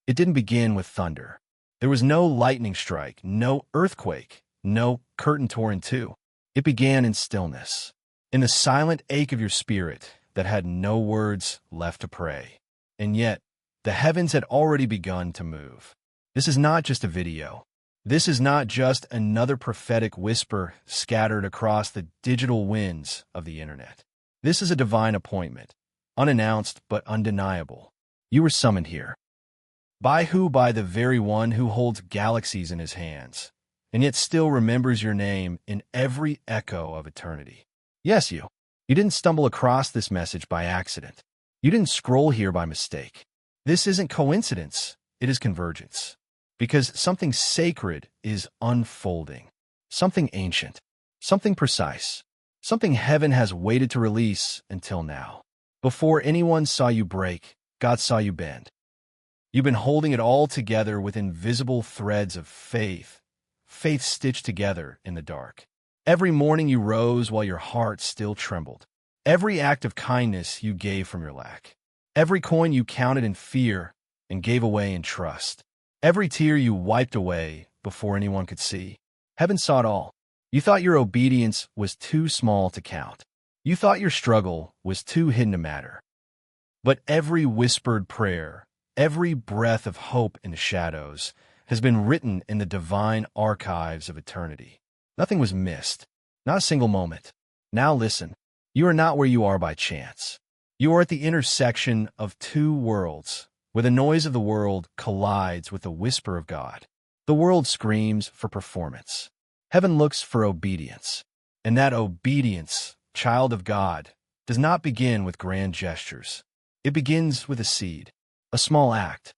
It didn't begin with thunder. There was no lightning strike, no earthquake, no curtain torn in two. It began in stillness, in the silent ache of your spirit that had no words left to pray. And yet, the heavens had already begun to move. This is not just a video. This is not just another prophetic whisper scattered across the digital winds of the internet. This is a divine appointment, unannounced but undeniable. You were summoned here. By who? By the very one who holds galaxies in his hands, and yet still remembers your name in every echo of eternity. Yes, you. You didn't stumble across this message by accident. You didn't scroll here by mistake. This isn't coincidence, it is convergence. Because something sacred is unfolding, something ancient, something precise, something heaven has waited to release until now. Before anyone saw you break, God saw you bend. You've been holding it all together with invisible threads of faith, faith stitched together in the dark. Every morning you rose while your heart still trembled. Every act of kindness you gave from your lack. Every coin you counted in fear and gave away in trust. Every tear you wiped away before anyone could see. Heaven saw it all. You thought your obedience was too small to count. You thought your struggle was too hidden to matter. But every whispered prayer, every breath of hope in the shadows, has been written in the divine archives of eternity. Nothing was missed, not a single moment. Now listen, you are not where you are by chance. You are at the intersection of two worlds, where the noise of the world collides with the whisper of God. The world screams for performance. Heaven looks for obedience. And that obedience, child of God, does not begin with grand gestures. It begins with a seed, a small act.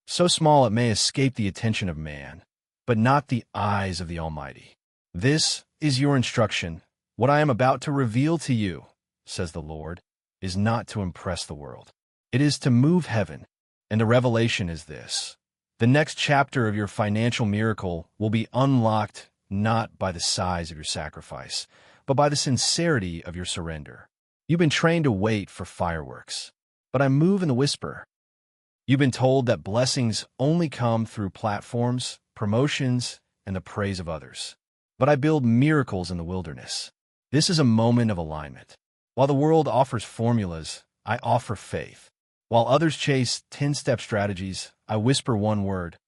So small it may escape the attention of man, but not the eyes of the Almighty. This is your instruction. What I am about to reveal to you, says the Lord, is not to impress the world. It is to move heaven. And the revelation is this. The next chapter of your financial miracle will be unlocked not by the size of your sacrifice, but by the sincerity of your surrender. You've been trained to wait for fireworks, but I move in the whisper. You've been told that blessings only come through platforms, promotions, and the praise of others. But I build miracles in the wilderness. This is a moment of alignment. While the world offers formulas, I offer faith. While others chase 10-step strategies, I whisper one word: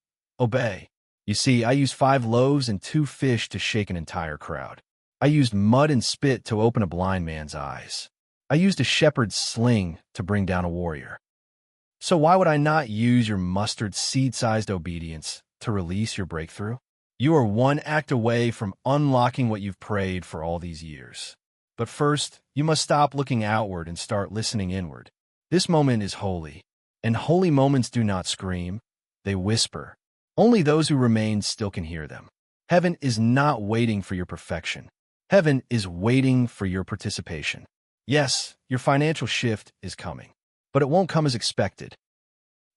obey. You see, I used 5 loaves and 2 fish to shake an entire crowd. I used mud and spit to open a blind man's eyes. I used a shepherd's sling to bring down a warrior. So why would I not use your mustard seed-sized obedience to release your breakthrough? You are one act away from unlocking what you've prayed for all these years. But first, you must stop looking outward and start listening inward. This moment is holy, and holy moments do not scream, they whisper. Only those who remain still can hear them. Heaven is not waiting for your perfection. Heaven is waiting for your participation. Yes, your financial shift is coming, but it won't come as expected.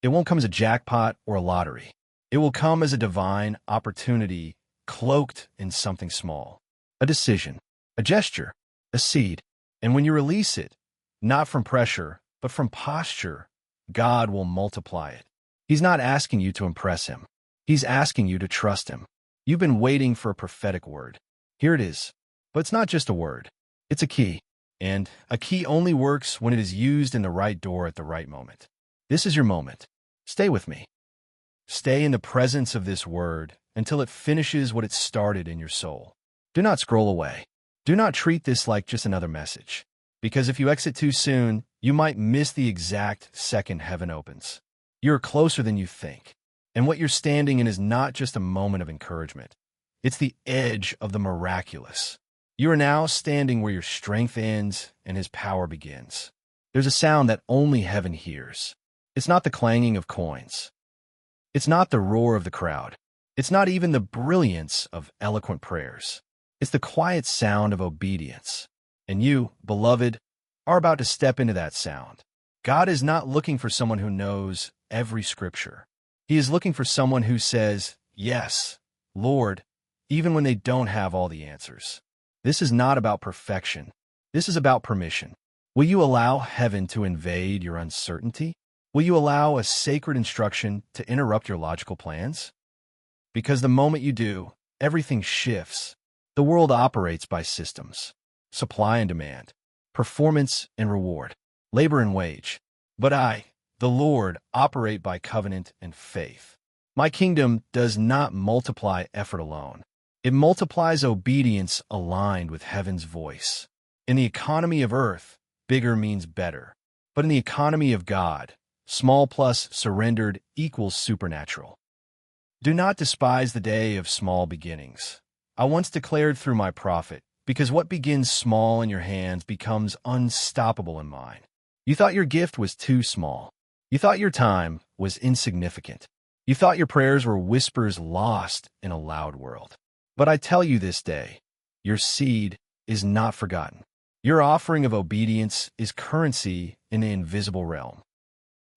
It won't come as a jackpot or a lottery. It will come as a divine opportunity cloaked in something small. A decision, a gesture, a seed. And when you release it, not from pressure, but from posture, God will multiply it. He's not asking you to impress him. He's asking you to trust him. You've been waiting for a prophetic word. Here it is. But it's not just a word. It's a key. And a key only works when it is used in the right door at the right moment. This is your moment. Stay with me. Stay in the presence of this word until it finishes what it started in your soul. Do not scroll away. Do not treat this like just another message. Because if you exit too soon, you might miss the exact second heaven opens. You're closer than you think. And what you're standing in is not just a moment of encouragement. It's the edge of the miraculous. You are now standing where your strength ends and his power begins. There's a sound that only heaven hears. It's not the clanging of coins. It's not the roar of the crowd. It's not even the brilliance of eloquent prayers. It's the quiet sound of obedience. And you, beloved, are about to step into that sound. God is not looking for someone who knows every scripture. He is looking for someone who says, "Yes, Lord," even when they don't have all the answers. This is not about perfection. This is about permission. Will you allow heaven to invade your uncertainty? Will you allow a sacred instruction to interrupt your logical plans? Because the moment you do, everything shifts. The world operates by systems: supply and demand, performance and reward, labor and wage. But I, the Lord, operate by covenant and faith. My kingdom does not multiply effort alone. It multiplies obedience aligned with heaven's voice. In the economy of earth, bigger means better. But in the economy of God, small plus surrendered equals supernatural. Do not despise the day of small beginnings. I once declared through my prophet, because what begins small in your hands becomes unstoppable in mine. You thought your gift was too small. You thought your time was insignificant. You thought your prayers were whispers lost in a loud world. But I tell you this day, your seed is not forgotten. Your offering of obedience is currency in the invisible realm.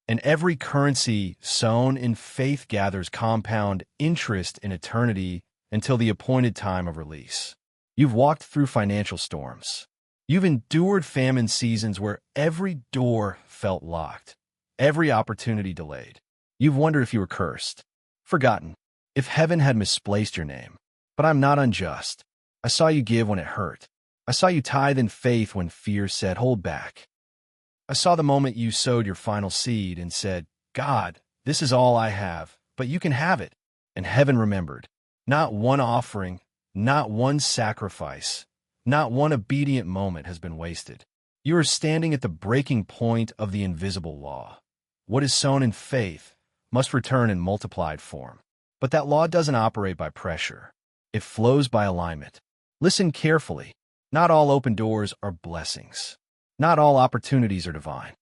And every currency sown in faith gathers compound interest in eternity until the appointed time of release. You've walked through financial storms. You've endured famine seasons where every door felt locked, every opportunity delayed. You've wondered if you were cursed, forgotten, if heaven had misplaced your name. But I'm not unjust. I saw you give when it hurt. I saw you tithe in faith when fear said, hold back. I saw the moment you sowed your final seed and said, God, this is all I have, but you can have it. And heaven remembered. Not one offering, not one sacrifice, not one obedient moment has been wasted. You are standing at the breaking point of the invisible law. What is sown in faith must return in multiplied form. But that law doesn't operate by pressure. It flows by alignment. Listen carefully. Not all open doors are blessings. Not all opportunities are divine.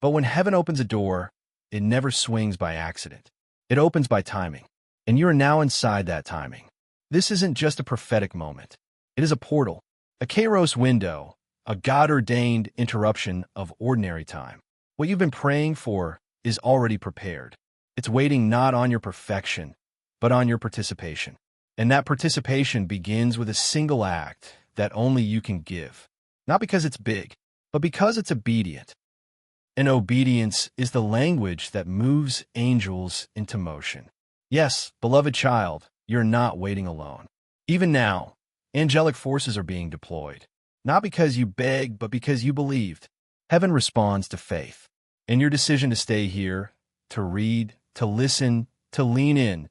But when heaven opens a door, it never swings by accident. It opens by timing. And you are now inside that timing. This isn't just a prophetic moment. It is a portal, a kairos window, a God-ordained interruption of ordinary time. What you've been praying for is already prepared. It's waiting not on your perfection, but on your participation. And that participation begins with a single act that only you can give. Not because it's big, but because it's obedient. And obedience is the language that moves angels into motion. Yes, beloved child, you're not waiting alone. Even now, angelic forces are being deployed. Not because you begged, but because you believed. Heaven responds to faith. And your decision to stay here, to read, to listen, to lean in,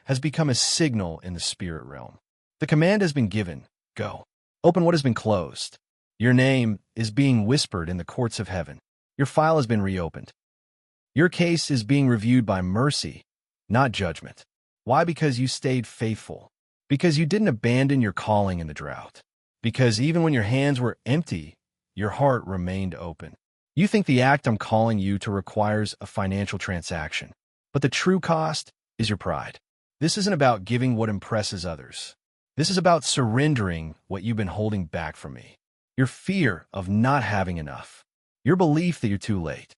has become a signal in the spirit realm. The command has been given, go. Open what has been closed. Your name is being whispered in the courts of heaven. Your file has been reopened. Your case is being reviewed by mercy, not judgment. Why? Because you stayed faithful. Because you didn't abandon your calling in the drought. Because even when your hands were empty, your heart remained open. You think the act I'm calling you to requires a financial transaction. But the true cost is your pride. This isn't about giving what impresses others. This is about surrendering what you've been holding back from me. Your fear of not having enough. Your belief that you're too late.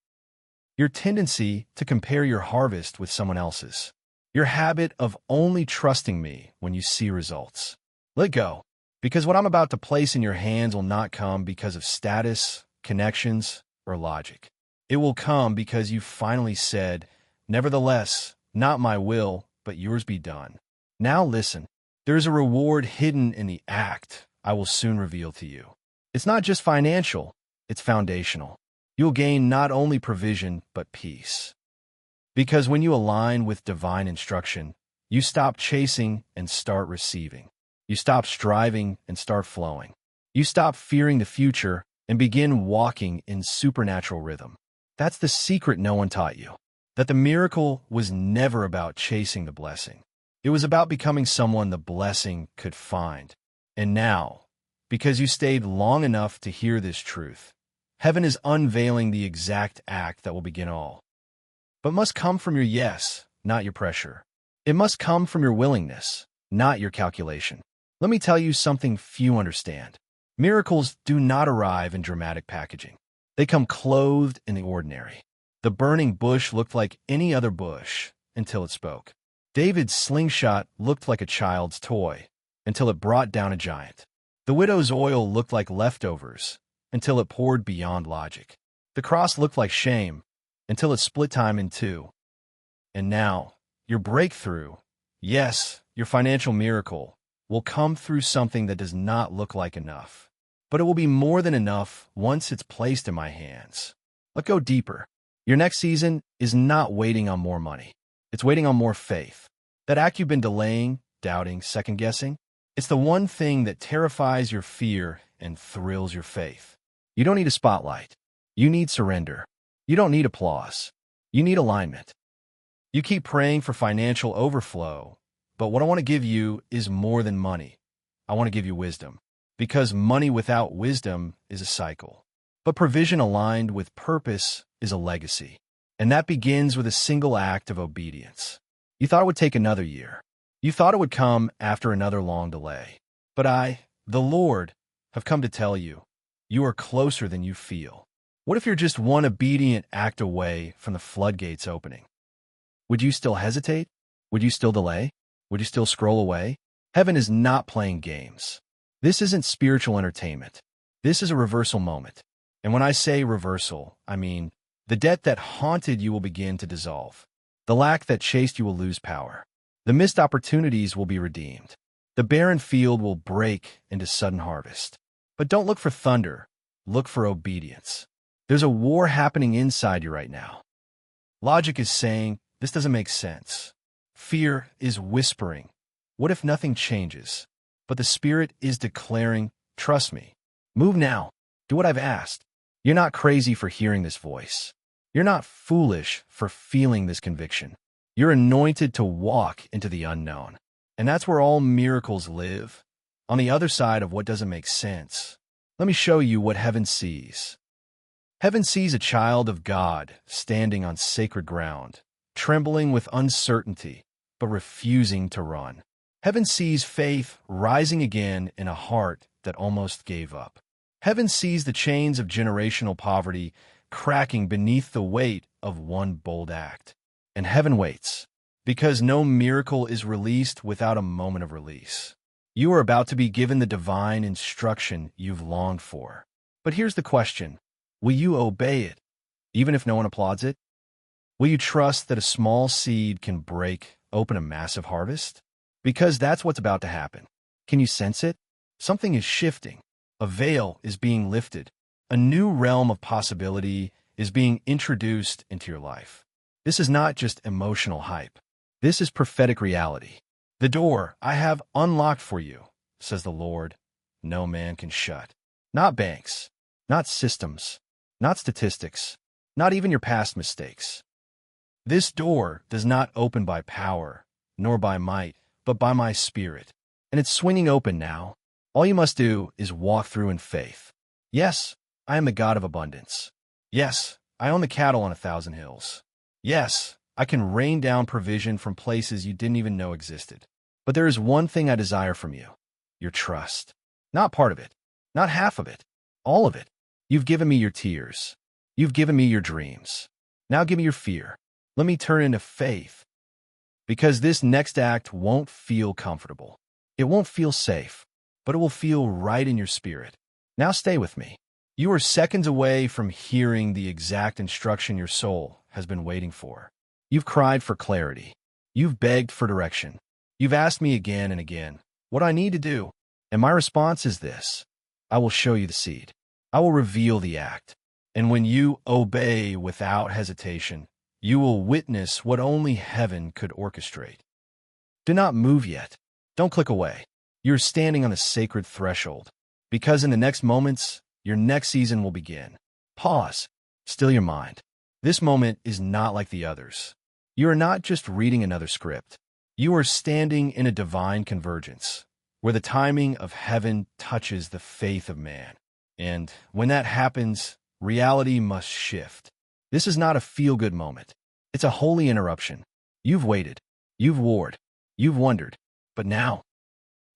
Your tendency to compare your harvest with someone else's. Your habit of only trusting me when you see results. Let go, because what I'm about to place in your hands will not come because of status, connections, or logic. It will come because you finally said, nevertheless, not my will, but yours be done. Now listen, there is a reward hidden in the act I will soon reveal to you. It's not just financial, it's foundational. You'll gain not only provision, but peace. Because when you align with divine instruction, you stop chasing and start receiving. You stop striving and start flowing. You stop fearing the future and begin walking in supernatural rhythm. That's the secret no one taught you. That the miracle was never about chasing the blessing. It was about becoming someone the blessing could find. And now, because you stayed long enough to hear this truth, heaven is unveiling the exact act that will begin all. But must come from your yes, not your pressure. It must come from your willingness, not your calculation. Let me tell you something few understand. Miracles do not arrive in dramatic packaging. They come clothed in the ordinary. The burning bush looked like any other bush until it spoke. David's slingshot looked like a child's toy until it brought down a giant. The widow's oil looked like leftovers until it poured beyond logic. The cross looked like shame until it split time in two. And now, your breakthrough, yes, your financial miracle, will come through something that does not look like enough. But it will be more than enough once it's placed in my hands. Let's go deeper. Your next season is not waiting on more money. It's waiting on more faith. That act you've been delaying, doubting, second-guessing, it's the one thing that terrifies your fear and thrills your faith. You don't need a spotlight. You need surrender. You don't need applause. You need alignment. You keep praying for financial overflow, but what I want to give you is more than money. I want to give you wisdom, because money without wisdom is a cycle. But provision aligned with purpose is a legacy, and that begins with a single act of obedience. You thought it would take another year. You thought it would come after another long delay. But I, the Lord, have come to tell you, you are closer than you feel. What if you're just one obedient act away from the floodgates opening? Would you still hesitate? Would you still delay? Would you still scroll away? Heaven is not playing games. This isn't spiritual entertainment. This is a reversal moment. And when I say reversal, I mean the debt that haunted you will begin to dissolve. The lack that chased you will lose power. The missed opportunities will be redeemed. The barren field will break into sudden harvest. But don't look for thunder. Look for obedience. There's a war happening inside you right now. Logic is saying, this doesn't make sense. Fear is whispering, what if nothing changes? But the Spirit is declaring, trust me. Move now. Do what I've asked. You're not crazy for hearing this voice. You're not foolish for feeling this conviction. You're anointed to walk into the unknown. And that's where all miracles live, on the other side of what doesn't make sense. Let me show you what heaven sees. Heaven sees a child of God standing on sacred ground, trembling with uncertainty, but refusing to run. Heaven sees faith rising again in a heart that almost gave up. Heaven sees the chains of generational poverty cracking beneath the weight of one bold act. And heaven waits, because no miracle is released without a moment of release. You are about to be given the divine instruction you've longed for. But here's the question. Will you obey it, even if no one applauds it? Will you trust that a small seed can break open a massive harvest? Because that's what's about to happen. Can you sense it? Something is shifting. A veil is being lifted. A new realm of possibility is being introduced into your life. This is not just emotional hype. This is prophetic reality. The door I have unlocked for you, says the Lord, no man can shut. Not banks, not systems, not statistics, not even your past mistakes. This door does not open by power, nor by might, but by my Spirit. And it's swinging open now. All you must do is walk through in faith. Yes, I am the God of abundance. Yes, I own the cattle on 1,000 hills. Yes, I can rain down provision from places you didn't even know existed. But there is one thing I desire from you, your trust. Not part of it, not half of it, all of it. You've given me your tears. You've given me your dreams. Now give me your fear. Let me turn into faith. Because this next act won't feel comfortable. It won't feel safe, but it will feel right in your spirit. Now stay with me. You are seconds away from hearing the exact instruction your soul has been waiting for. You've cried for clarity. You've begged for direction. You've asked me again and again what I need to do. And my response is this. I will show you the seed. I will reveal the act. And when you obey without hesitation, you will witness what only heaven could orchestrate. Do not move yet. Don't click away. You're standing on a sacred threshold, because in the next moments, your next season will begin. Pause. Still your mind. This moment is not like the others. You are not just reading another script. You are standing in a divine convergence, where the timing of heaven touches the faith of man. And when that happens, reality must shift. This is not a feel-good moment. It's a holy interruption. You've waited. You've warred. You've wondered. But now,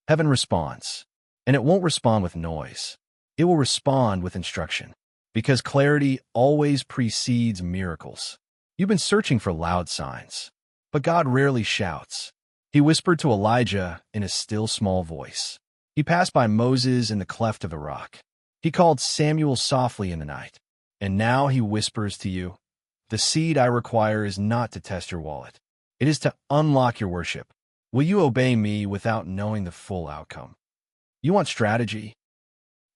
heaven responds. And it won't respond with noise. It will respond with instruction. Because clarity always precedes miracles. You've been searching for loud signs. But God rarely shouts. He whispered to Elijah in a still small voice. He passed by Moses in the cleft of a rock. He called Samuel softly in the night. And now he whispers to you, The seed I require is not to test your wallet. It is to unlock your worship. Will you obey me without knowing the full outcome? You want strategy?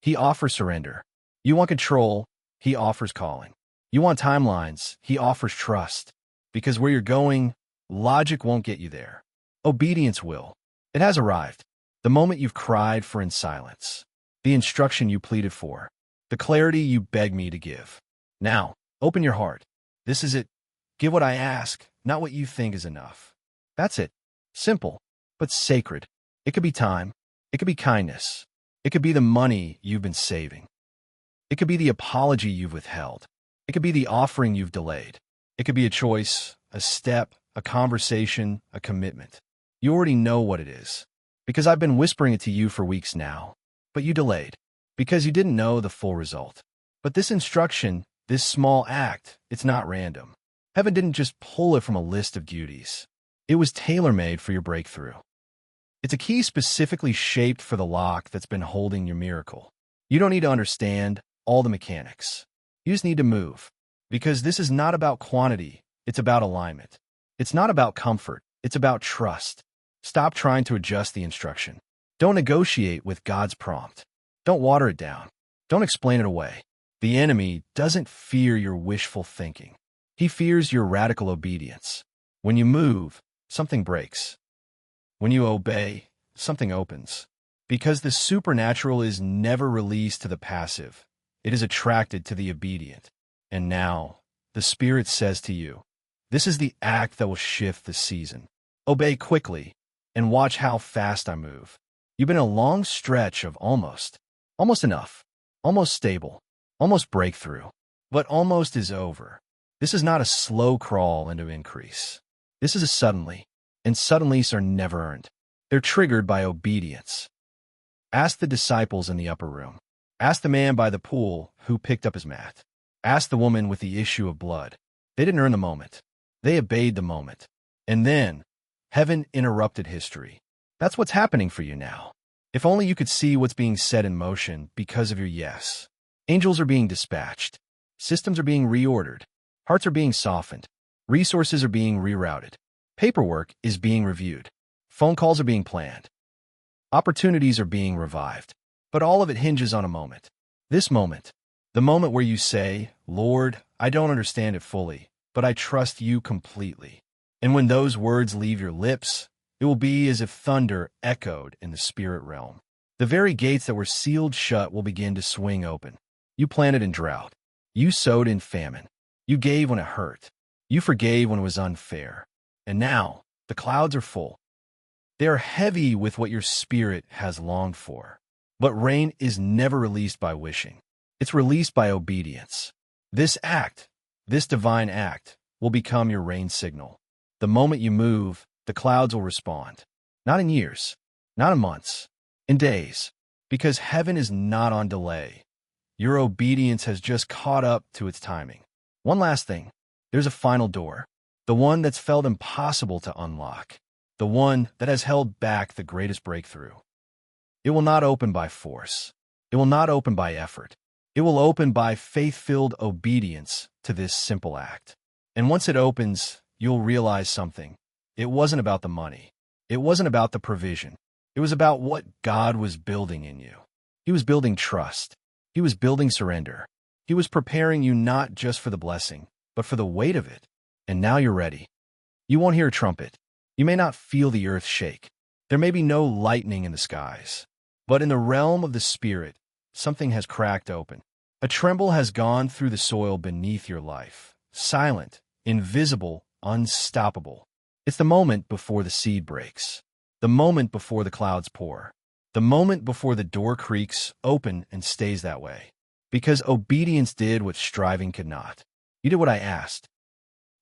He offers surrender. You want control? He offers calling. You want timelines? He offers trust. Because where you're going, logic won't get you there. Obedience will. It has arrived. The moment you've cried for in silence. The instruction you pleaded for. The clarity you begged me to give. Now, open your heart. This is it. Give what I ask, not what you think is enough. That's it. Simple, but sacred. It could be time. It could be kindness. It could be the money you've been saving. It could be the apology you've withheld. It could be the offering you've delayed. It could be a choice, a step, a conversation, a commitment. You already know what it is. Because I've been whispering it to you for weeks now. But you delayed. Because you didn't know the full result. But this instruction, this small act, it's not random. Heaven didn't just pull it from a list of duties. It was tailor-made for your breakthrough. It's a key specifically shaped for the lock that's been holding your miracle. You don't need to understand all the mechanics. You just need to move. Because this is not about quantity, it's about alignment. It's not about comfort, it's about trust. Stop trying to adjust the instruction. Don't negotiate with God's prompt. Don't water it down. Don't explain it away. The enemy doesn't fear your wishful thinking. He fears your radical obedience. When you move, something breaks. When you obey, something opens. Because the supernatural is never released to the passive. It is attracted to the obedient. And now, the Spirit says to you, this is the act that will shift the season. Obey quickly, and watch how fast I move. You've been in a long stretch of almost enough, almost stable, almost breakthrough. But almost is over. This is not a slow crawl into increase. This is a suddenly, and suddenlies are never earned. They're triggered by obedience. Ask the disciples in the upper room. Ask the man by the pool who picked up his mat. Ask the woman with the issue of blood. They didn't earn the moment. They obeyed the moment. And then, heaven interrupted history. That's what's happening for you now. If only you could see what's being set in motion because of your yes. Angels are being dispatched. Systems are being reordered. Hearts are being softened. Resources are being rerouted. Paperwork is being reviewed. Phone calls are being planned. Opportunities are being revived. But all of it hinges on a moment. This moment. The moment where you say, Lord, I don't understand it fully, but I trust you completely. And when those words leave your lips, it will be as if thunder echoed in the spirit realm. The very gates that were sealed shut will begin to swing open. You planted in drought. You sowed in famine. You gave when it hurt. You forgave when it was unfair. And now, the clouds are full. They are heavy with what your spirit has longed for. But rain is never released by wishing. It's released by obedience. This act, this divine act, will become your rain signal. The moment you move, the clouds will respond. Not in years, not in months, in days. Because heaven is not on delay. Your obedience has just caught up to its timing. One last thing. There's a final door. The one that's felt impossible to unlock. The one that has held back the greatest breakthrough. It will not open by force. It will not open by effort. It will open by faith-filled obedience to this simple act. And once it opens, you'll realize something. It wasn't about the money. It wasn't about the provision. It was about what God was building in you. He was building trust. He was building surrender. He was preparing you not just for the blessing, but for the weight of it. And now you're ready. You won't hear a trumpet. You may not feel the earth shake. There may be no lightning in the skies. But in the realm of the Spirit, something has cracked open. A tremble has gone through the soil beneath your life. Silent, invisible, unstoppable. It's the moment before the seed breaks. The moment before the clouds pour. The moment before the door creaks open and stays that way. Because obedience did what striving could not. You did what I asked.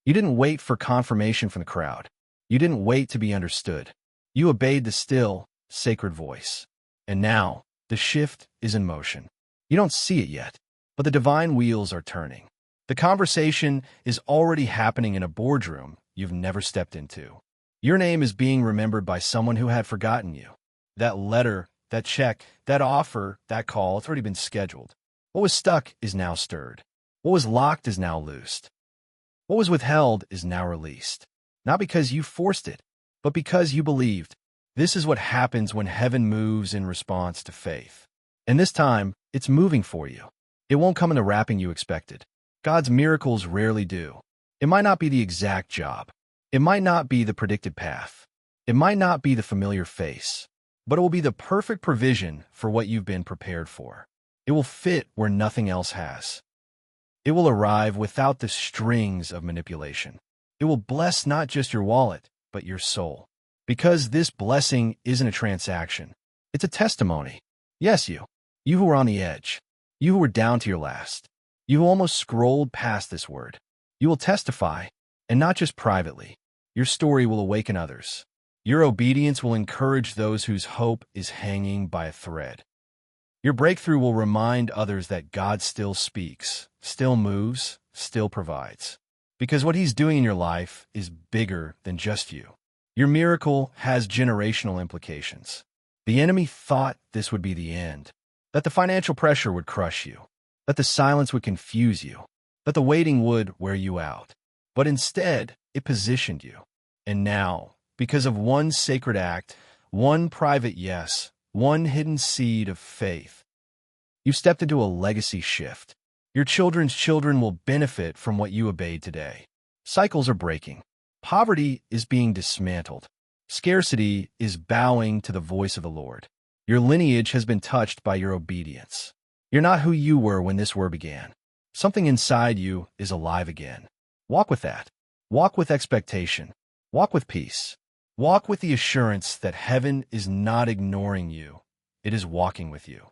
You didn't wait for confirmation from the crowd. You didn't wait to be understood. You obeyed the still, sacred voice. And now, the shift is in motion. You don't see it yet, but the divine wheels are turning. The conversation is already happening in a boardroom you've never stepped into. Your name is being remembered by someone who had forgotten you. That letter, that check, that offer, that call, it's already been scheduled. What was stuck is now stirred. What was locked is now loosed. What was withheld is now released. Not because you forced it, but because you believed. This is what happens when heaven moves in response to faith. And this time, it's moving for you. It won't come in the wrapping you expected. God's miracles rarely do. It might not be the exact job. It might not be the predicted path. It might not be the familiar face. But it will be the perfect provision for what you've been prepared for. It will fit where nothing else has. It will arrive without the strings of manipulation. It will bless not just your wallet, but your soul. Because this blessing isn't a transaction. It's a testimony. Yes, you who were on the edge. You who were down to your last. You who almost scrolled past this word. You will testify, and not just privately. Your story will awaken others. Your obedience will encourage those whose hope is hanging by a thread. Your breakthrough will remind others that God still speaks, still moves, still provides. Because what He's doing in your life is bigger than just you. Your miracle has generational implications. The enemy thought this would be the end, that the financial pressure would crush you, that the silence would confuse you, that the waiting would wear you out. But instead, it positioned you. And now, because of one sacred act, one private yes, one hidden seed of faith, you've stepped into a legacy shift. Your children's children will benefit from what you obeyed today. Cycles are breaking. Poverty is being dismantled. Scarcity is bowing to the voice of the Lord. Your lineage has been touched by your obedience. You're not who you were when this war began. Something inside you is alive again. Walk with that. Walk with expectation. Walk with peace. Walk with the assurance that heaven is not ignoring you. It is walking with you.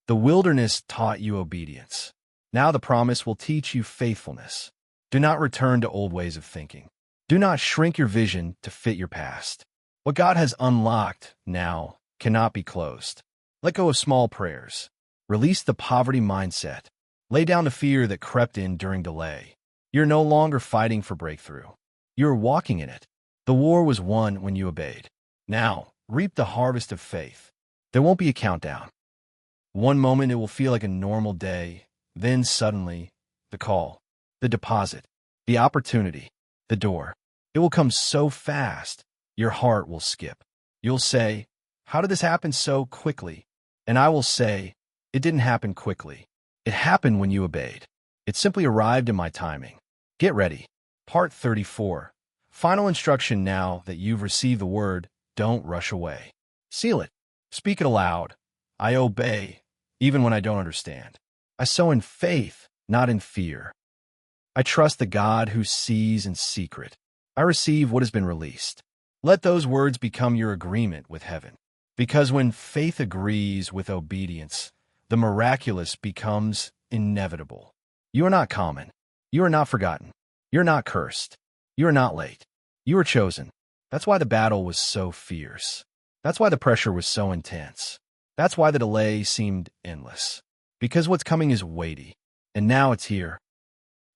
The wilderness taught you obedience. Now the promise will teach you faithfulness. Do not return to old ways of thinking. Do not shrink your vision to fit your past. What God has unlocked now cannot be closed. Let go of small prayers. Release the poverty mindset. Lay down the fear that crept in during delay. You're no longer fighting for breakthrough. You're walking in it. The war was won when you obeyed. Now, reap the harvest of faith. There won't be a countdown. One moment it will feel like a normal day, then suddenly, the call, the deposit, the opportunity, the door. It will come so fast, your heart will skip. You'll say, "How did this happen so quickly?" And I will say, "It didn't happen quickly. It happened when you obeyed. It simply arrived in my timing." Get ready. Part 34. Final instruction now that you've received the word, don't rush away. Seal it. Speak it aloud. I obey, even when I don't understand. I sow in faith, not in fear. I trust the God who sees in secret. I receive what has been released. Let those words become your agreement with heaven. Because when faith agrees with obedience, the miraculous becomes inevitable. You are not common. You are not forgotten. You're not cursed. You are not late. You are chosen. That's why the battle was so fierce. That's why the pressure was so intense. That's why the delay seemed endless. Because what's coming is weighty. And now it's here.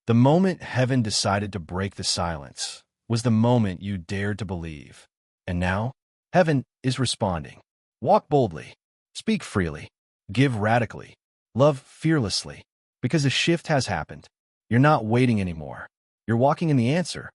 The moment heaven decided to break the silence was the moment you dared to believe. And now, heaven is responding. Walk boldly. Speak freely. Give radically. Love fearlessly. Because a shift has happened. You're not waiting anymore. You're walking in the answer.